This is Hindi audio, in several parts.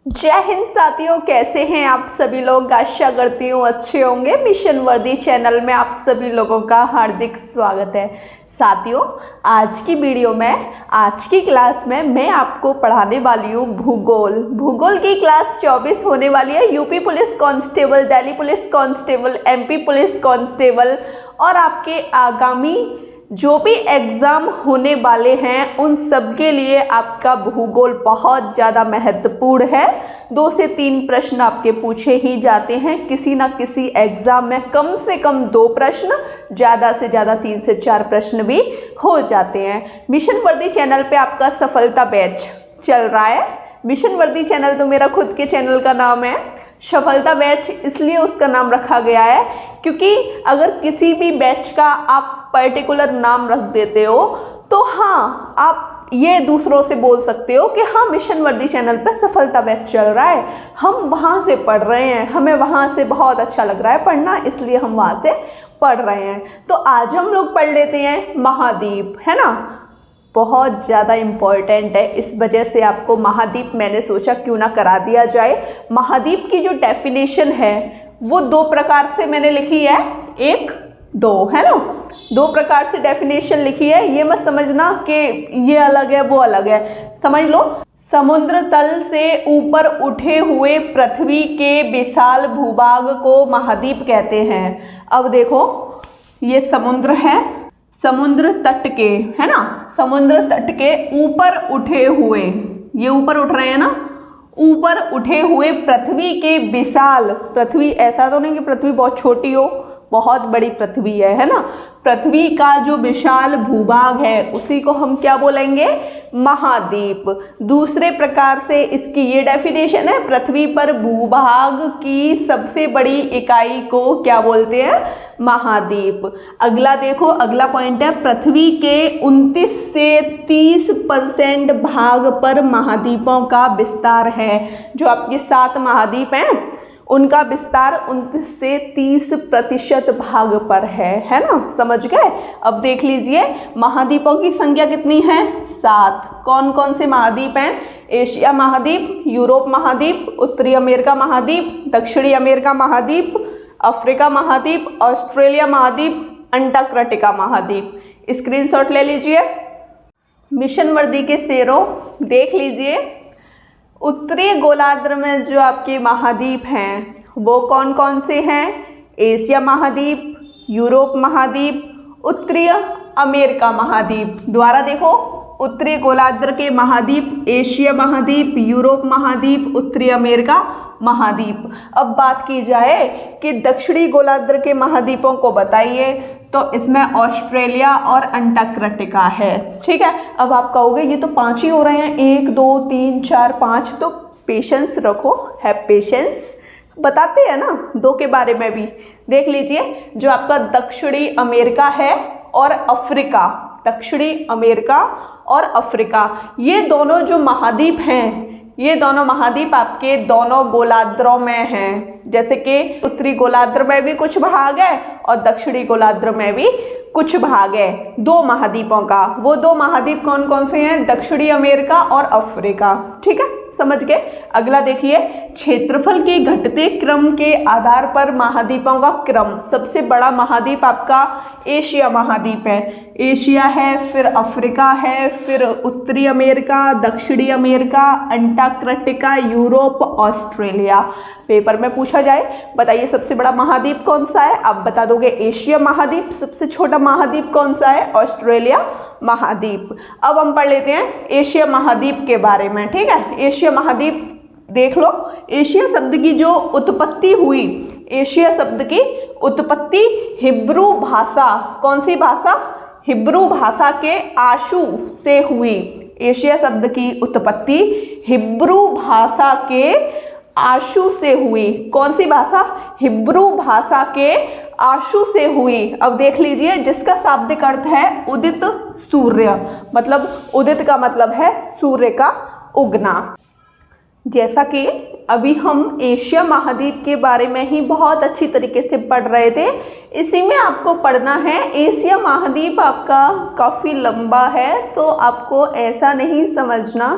जय हिंद साथियों, कैसे हैं आप सभी लोग। आशा करती हूँ अच्छे होंगे। मिशन वर्दी चैनल में आप सभी लोगों का हार्दिक स्वागत है। साथियों, आज की वीडियो में, आज की क्लास में मैं आपको पढ़ाने वाली हूँ भूगोल की क्लास 24 होने वाली है। UP police constable, Delhi police constable, MP police constable और आपके आगामी जो भी एग्ज़ाम होने वाले हैं उन सब के लिए आपका भूगोल बहुत ज़्यादा महत्वपूर्ण है। 2 से 3 प्रश्न आपके पूछे ही जाते हैं किसी ना किसी एग्ज़ाम में। कम से कम 2 प्रश्न, ज़्यादा से ज़्यादा 3 से 4 प्रश्न भी हो जाते हैं। मिशन वर्दी चैनल पे आपका सफलता बैच चल रहा है। मिशन वर्दी चैनल तो मेरा खुद के चैनल का नाम है। सफलता बैच इसलिए उसका नाम रखा गया है क्योंकि अगर किसी भी बैच का आप पर्टिकुलर नाम रख देते हो तो हाँ, आप ये दूसरों से बोल सकते हो कि हाँ, मिशन वर्दी चैनल पर सफलता बैच चल रहा है, हम वहाँ से पढ़ रहे हैं, हमें वहाँ से बहुत अच्छा लग रहा है पढ़ना, इसलिए हम वहाँ से पढ़ रहे हैं। तो आज हम लोग पढ़ लेते हैं महाद्वीप, है ना। बहुत ज़्यादा इम्पॉर्टेंट है, इस वजह से आपको महाद्वीप मैंने सोचा क्यों ना करा दिया जाए। महाद्वीप की जो डेफिनेशन है वो 2 प्रकार से मैंने लिखी है, 1 2, है ना। 2 प्रकार से डेफिनेशन लिखी है। ये मत समझना कि ये अलग है वो अलग है, समझ लो। समुद्र तल से ऊपर उठे हुए पृथ्वी के विशाल भूभाग को महाद्वीप कहते हैं। अब देखो, ये समुद्र है, समुद्र तट के, है ना, समुद्र तट के ऊपर उठे हुए, ये ऊपर उठ रहे हैं ना, ऊपर उठे हुए पृथ्वी के विशाल, पृथ्वी ऐसा तो नहीं कि पृथ्वी बहुत छोटी हो, बहुत बड़ी पृथ्वी है ना। पृथ्वी का जो विशाल भूभाग है उसी को हम क्या बोलेंगे, महाद्वीप। दूसरे प्रकार से इसकी ये डेफिनेशन है, पृथ्वी पर भूभाग की सबसे बड़ी इकाई को क्या बोलते हैं, महाद्वीप। अगला देखो, अगला पॉइंट है, पृथ्वी के 29 से 30% भाग पर महाद्वीपों का विस्तार है। जो आपके 7 महाद्वीप हैं उनका विस्तार 29 से 30% भाग पर है ना, समझ गए। अब देख लीजिए महाद्वीपों की संख्या कितनी है, 7। कौन कौन से महाद्वीप हैं, एशिया महाद्वीप, यूरोप महाद्वीप, उत्तरी अमेरिका महाद्वीप, दक्षिणी अमेरिका महाद्वीप, अफ्रीका महाद्वीप, ऑस्ट्रेलिया महाद्वीप, अंटार्कटिका महाद्वीप। स्क्रीनशॉट ले लीजिए। मिशन वर्दी के शेरों, देख लीजिए उत्तरी गोलार्ध में जो आपके महाद्वीप हैं वो कौन कौन से हैं, एशिया महाद्वीप, यूरोप महाद्वीप, उत्तरी अमेरिका महाद्वीप। द्वारा देखो, उत्तरी गोलार्ध के महाद्वीप, एशिया महाद्वीप, यूरोप महाद्वीप, उत्तरी अमेरिका महाद्वीप। अब बात की जाए कि दक्षिणी गोलार्ध के महाद्वीपों को बताइए, तो इसमें ऑस्ट्रेलिया और अंटार्कटिका है, ठीक है। अब आप कहोगे ये तो 5 ही हो रहे हैं, 1 2 3 4 5, तो पेशेंस रखो, है पेशेंस, बताते हैं ना 2 के बारे में भी। देख लीजिए, जो आपका दक्षिणी अमेरिका है और अफ्रीका, दक्षिणी अमेरिका और अफ्रीका, ये दोनों जो महाद्वीप हैं, ये दोनों महाद्वीप आपके दोनों गोलार्धों में हैं। जैसे कि उत्तरी गोलार्ध में भी कुछ भाग है और दक्षिणी गोलार्ध में भी कुछ भाग है 2 महाद्वीपों का। वो 2 महाद्वीप कौन कौन से हैं, दक्षिणी अमेरिका और अफ्रीका, ठीक है, समझ गए। अगला देखिए, क्षेत्रफल के घटते क्रम के आधार पर महाद्वीपों का क्रम। सबसे बड़ा महाद्वीप आपका एशिया महाद्वीप है, एशिया है, फिर अफ्रीका है, फिर उत्तरी अमेरिका, दक्षिणी America, Antarctica, Europe, Australia. Paper में पूछा जाए बताइए सबसे बड़ा महाद्वीप कौन सा है, आप बता दोगे एशिया महाद्वीप। सबसे छोटा महाद्वीप कौन सा है, ऑस्ट्रेलिया महाद्वीप। अब हम पढ़ लेते हैं एशिया महाद्वीप के बारे में, ठीक है। एशिया महाद्वीप देख लो, एशिया शब्द की जो उत्पत्ति हुई, एशिया शब्द की उत्पत्ति हिब्रू भाषा, कौन सी भाषा, हिब्रू भाषा के आशु से हुई। एशिया शब्द की उत्पत्ति हिब्रू भाषा के आशु से हुई। कौन सी भाषा, हिब्रू भाषा के आशु से हुई। अब देख लीजिए, जिसका शाब्दिक अर्थ है उदित सूर्य, मतलब उदित का मतलब है सूर्य का उगना। जैसा कि अभी हम एशिया महाद्वीप के बारे में ही बहुत अच्छी तरीके से पढ़ रहे थे, इसी में आपको पढ़ना है। एशिया महाद्वीप आपका काफ़ी लंबा है, तो आपको ऐसा नहीं समझना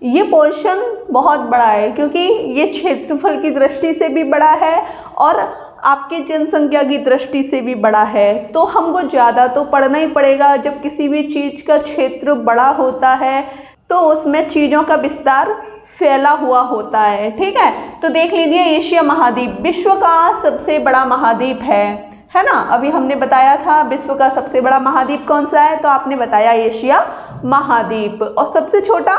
ये पोर्शन बहुत बड़ा है क्योंकि ये क्षेत्रफल की दृष्टि से भी बड़ा है और आपकी जनसंख्या की दृष्टि से भी बड़ा है। तो हमको ज़्यादा तो पढ़ना ही पड़ेगा। जब किसी भी चीज़ का क्षेत्र बड़ा होता है तो उसमें चीज़ों का विस्तार फैला हुआ होता है। ठीक है, तो देख लीजिए, एशिया महाद्वीप विश्व का सबसे बड़ा महाद्वीप है ना। अभी हमने बताया था विश्व का सबसे बड़ा महाद्वीप कौन सा है, तो आपने बताया एशिया महाद्वीप। और सबसे छोटा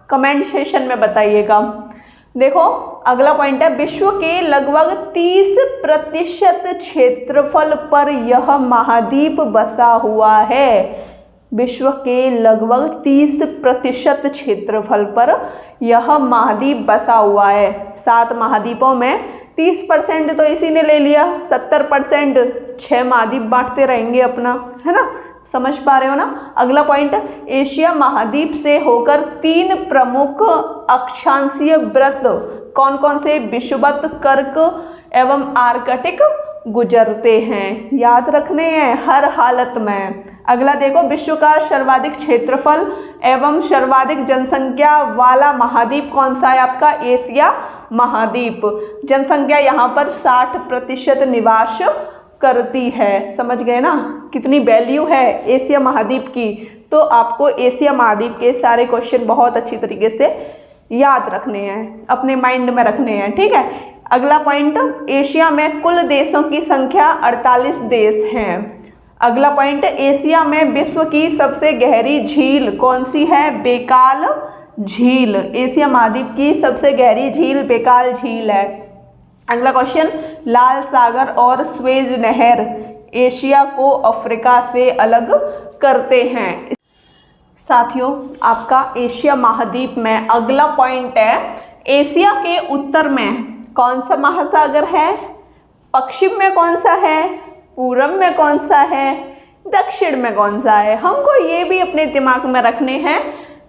कमेंट सेशन में बताइएगा। देखो अगला पॉइंट है, विश्व के लगभग 30% क्षेत्रफल पर यह महाद्वीप बसा हुआ है। विश्व के लगभग 30% क्षेत्रफल पर यह महाद्वीप बसा हुआ है। 7 महाद्वीपों में 30% तो इसी ने ले लिया, 70% 6 महाद्वीप बांटते रहेंगे अपना, है ना। समझ पा रहे हो ना। अगला पॉइंट, एशिया महाद्वीप से होकर 3 प्रमुख अक्षांशीय वृत्त कौन कौन से विषुवत, कर्क एवं आर्कटिक गुजरते हैं। याद रखने हैं हर हालत में। अगला देखो, विश्व का सर्वाधिक क्षेत्रफल एवं सर्वाधिक जनसंख्या वाला महाद्वीप कौन सा है आपका, एशिया महाद्वीप। जनसंख्या यहाँ पर 60% निवास करती है। समझ गए ना कितनी वैल्यू है एशिया महाद्वीप की। तो आपको एशिया महाद्वीप के सारे क्वेश्चन बहुत अच्छी तरीके से याद रखने हैं, अपने माइंड में रखने हैं। ठीक है, अगला पॉइंट, एशिया में कुल देशों की संख्या 48 देश हैं। अगला पॉइंट, एशिया में विश्व की सबसे गहरी झील कौन सी है, बेकाल झील। एशिया महाद्वीप की सबसे गहरी झील बेकाल झील है। अगला क्वेश्चन, लाल सागर और स्वेज नहर एशिया को अफ्रीका से अलग करते हैं। साथियों, आपका एशिया महाद्वीप में अगला पॉइंट है, एशिया के उत्तर में कौन सा महासागर है, पश्चिम में कौन सा है, पूरब में कौन सा है, दक्षिण में कौन सा है। हमको ये भी अपने दिमाग में रखने हैं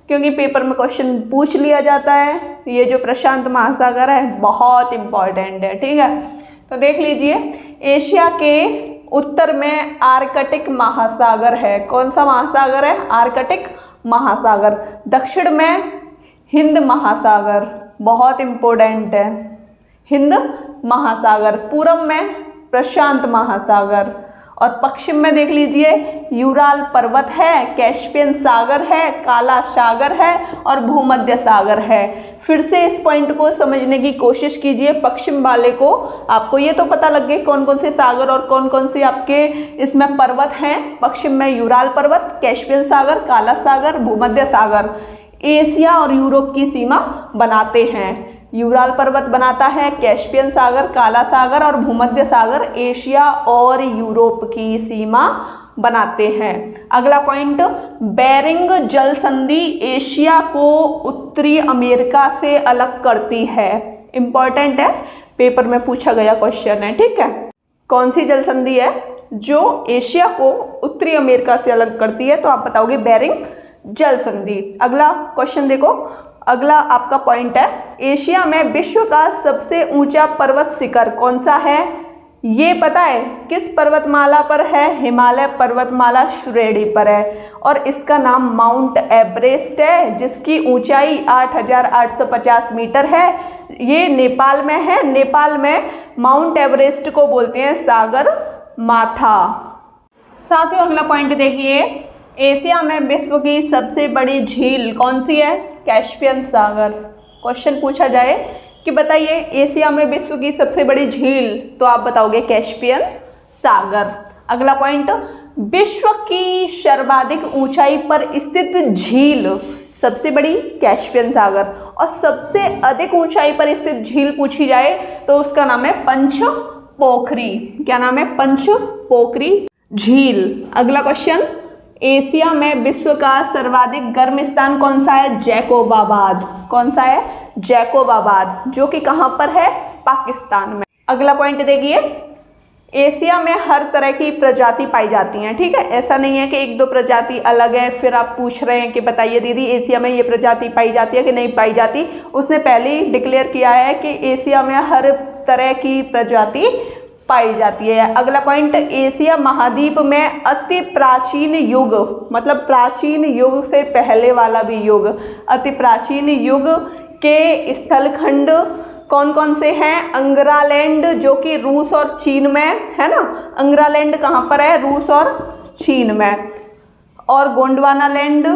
क्योंकि पेपर में क्वेश्चन पूछ लिया जाता है। ये जो प्रशांत महासागर है बहुत इम्पॉर्टेंट है। ठीक है, तो देख लीजिए, एशिया के उत्तर में आर्कटिक महासागर है। कौन सा महासागर है, आर्कटिक महासागर। दक्षिण में हिंद महासागर, बहुत इम्पोर्टेंट है, हिंद महासागर। पूरब में प्रशांत महासागर और पश्चिम में देख लीजिए यूराल पर्वत है, कैस्पियन सागर है, काला सागर है और भूमध्य सागर है। फिर से इस पॉइंट को समझने की कोशिश कीजिए। पश्चिम वाले को आपको ये तो पता लग गया कौन कौन से सागर और कौन कौन से आपके इसमें पर्वत हैं। पश्चिम में यूराल पर्वत, कैस्पियन सागर, काला सागर, भूमध्य सागर एशिया और यूरोप की सीमा बनाते हैं। यूराल पर्वत बनाता है, कैस्पियन सागर, काला सागर और भूमध्य सागर एशिया और यूरोप की सीमा बनाते हैं। अगला पॉइंट, बेरिंग जल संधि एशिया को उत्तरी अमेरिका से अलग करती है। इंपॉर्टेंट है, पेपर में पूछा गया क्वेश्चन है। ठीक है, कौन सी जल संधि है जो एशिया को उत्तरी अमेरिका से अलग करती है, तो आप बताओगे बेरिंग जल संधि। अगला क्वेश्चन देखो, अगला आपका पॉइंट है, एशिया में विश्व का सबसे ऊंचा पर्वत शिखर कौन सा है। ये पता है किस पर्वतमाला पर है, हिमालय पर्वतमाला श्रेणी पर है और इसका नाम माउंट एवरेस्ट है, जिसकी ऊंचाई 8,850 मीटर है। ये नेपाल में है। नेपाल में माउंट एवरेस्ट को बोलते हैं सागर माथा। साथियों, अगला पॉइंट देखिए, एशिया में विश्व की सबसे बड़ी झील कौन सी है, कैस्पियन सागर। क्वेश्चन पूछा जाए कि बताइए एशिया में विश्व की सबसे बड़ी झील, तो आप बताओगे कैस्पियन सागर। अगला पॉइंट, विश्व की सर्वाधिक ऊंचाई पर स्थित झील सबसे बड़ी कैस्पियन सागर और सबसे अधिक ऊंचाई पर स्थित झील पूछी जाए तो उसका नाम है पंचपोखरी। क्या नाम है, पंचपोखरी झील। अगला क्वेश्चन, एशिया में विश्व का सर्वाधिक गर्म स्थान कौन सा है, जैकोबाबाद। कौन सा है, जैकोबाबाद, जो कि कहाँ पर है, पाकिस्तान में। अगला पॉइंट देखिए, एशिया में हर तरह की प्रजाति पाई जाती हैं। ठीक है, ऐसा नहीं है कि 1-2 प्रजाति अलग है फिर आप पूछ रहे हैं कि बताइए दीदी एशिया में ये प्रजाति पाई जाती है कि नहीं पाई जाती। उसने पहले ही डिक्लेयर किया है कि एशिया में हर तरह की प्रजाति पाई जाती है। अगला पॉइंट, एशिया महाद्वीप में अति प्राचीन युग, मतलब प्राचीन युग से पहले वाला भी युग, अति प्राचीन युग के स्थलखंड कौन कौन से हैं? अंग्रालैंड, जो कि रूस और चीन में है ना। अंग्रालैंड कहाँ पर है? रूस और चीन में। और गोंडवाना लैंड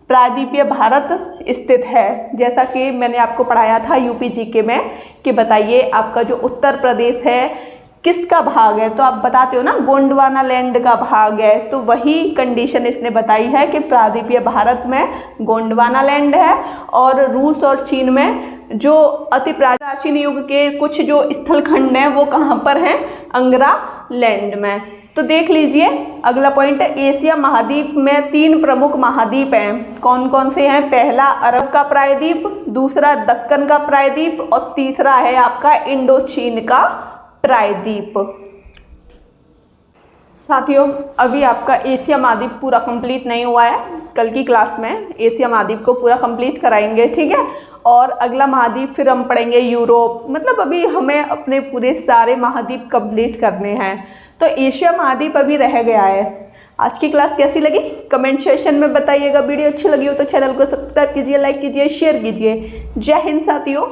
प्रायद्वीपीय भारत स्थित है। जैसा कि मैंने आपको पढ़ाया था यूपी जीके में कि बताइए आपका जो उत्तर प्रदेश है किसका भाग है, तो आप बताते हो ना गोंडवाना लैंड का भाग है, तो वही कंडीशन इसने बताई है कि प्रायद्वीपीय भारत में गोंडवाना लैंड है और रूस और चीन में जो अति प्राचीन युग के कुछ जो स्थलखंड हैं वो कहाँ पर हैं? अंग्रा लैंड में। तो देख लीजिए अगला पॉइंट है, एशिया महाद्वीप में 3 प्रमुख महाद्वीप हैं। कौन कौन से हैं? पहला अरब का प्रायद्वीप, दूसरा दक्कन का प्रायद्वीप और तीसरा है आपका इंडो चीन का प्रायद्वीप। साथियों, अभी आपका एशिया महाद्वीप पूरा कंप्लीट नहीं हुआ है। कल की क्लास में एशिया महाद्वीप को पूरा कंप्लीट कराएंगे, ठीक है। और अगला महाद्वीप फिर हम पढ़ेंगे यूरोप। मतलब अभी हमें अपने पूरे सारे महाद्वीप कंप्लीट करने हैं, तो एशिया महाद्वीप अभी रह गया है। आज की क्लास कैसी लगी कमेंट सेक्शन में बताइएगा। वीडियो अच्छी लगी हो तो चैनल को सब्सक्राइब कीजिए, लाइक कीजिए, शेयर कीजिए। जय हिंद साथियों।